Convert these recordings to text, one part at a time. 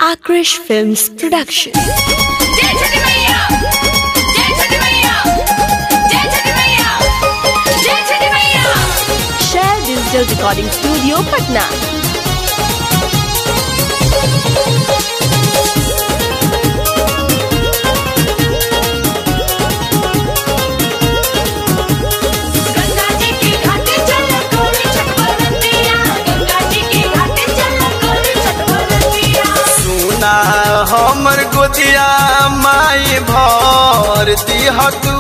Akrish Films Production. जय छठी मैया, जय छठी मैया, जय छठी मैया, जय छठी मैया। Share Digital Recording Studio, Patna. Ganga ji के घाटे चल कोरी छठ बरतिया, गंगा जी के घाटे चल कोरी छठ बरतिया। सुना हमर गोदिया माई भर दिह तू,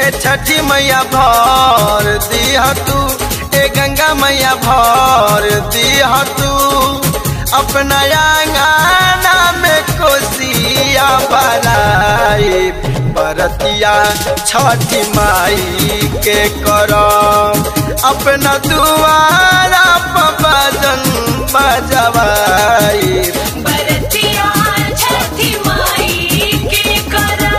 ए छठी मैया भर दिह तू, ए गंगा मैया भर दिह तू। अपना आंगना में कोसिया भराई बरतिया छठी माई के करम। अपना दुआरा पर भजन बजवाई बरतिया छठी माई के करा।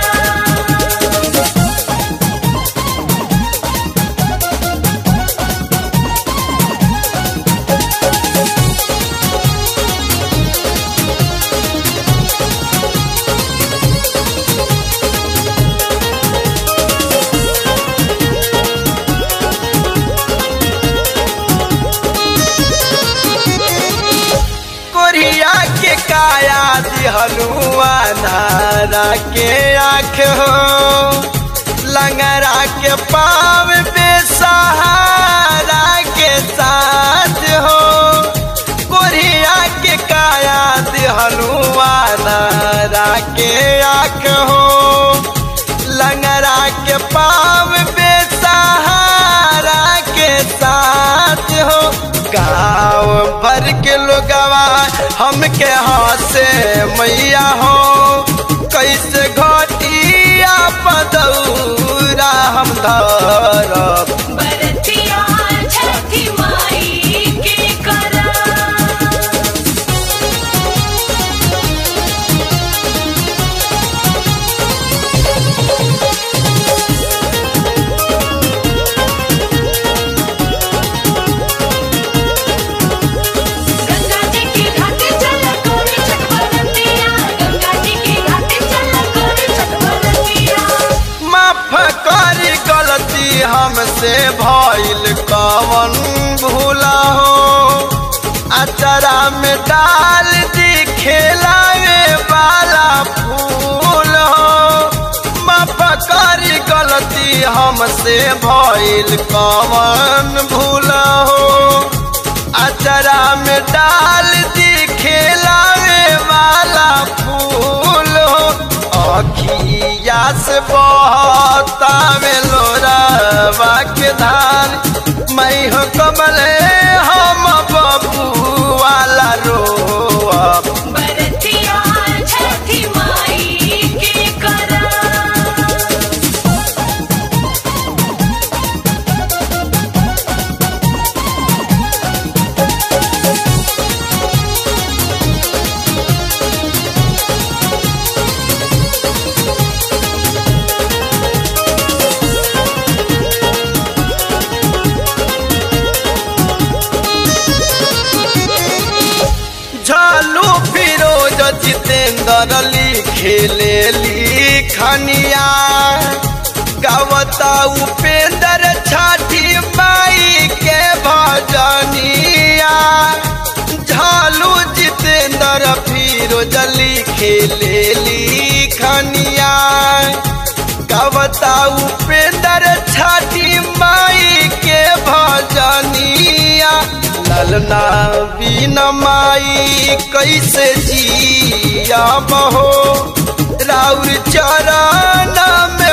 कोरिया के काया दिहलुआ नारा के आँख हो, लंगरा के पाव बेसहारा के साथ हो। कोरिया के काया दिहलुआ नारा के आँख हो, लंगरा के पाव बेसहारा के साथ हो। गाँव भर के लोगवा हमके हंसे मैया हो, कैसे घटिया पदौरा हम धरब। बरतिया छठी माई के करा। गंगा जी के घाटे चल कोरी छठ बरतिया, गंगा जी के घाटे चल कोरी छठ बरतिया। माफ कर गलती हमसे भइल कवन भूला हो, अचरा में डाल दी खेलावे वाला फूल हो। माफ कर गलती हमसे भइल कवन भूला हो, अचरा में डाल दी खेलावे वाला फूल हो। अखिया से बहतावे लोरावा के धार, मैं हो कमले हम बबू वाला रोअब। बरतिया छठी माई के करा। झालू फिरोज जितेंद्र लिखेले लिखनिया, गावता उपेंद्र छठी माई के भजनिया। झालू जितेंद्र फिरोज लिखेले लिखनिया, गावता उपेंद्र छठी माई के भजनिया। ललना बिन माई कैसे जिया बहो, राउर चरण में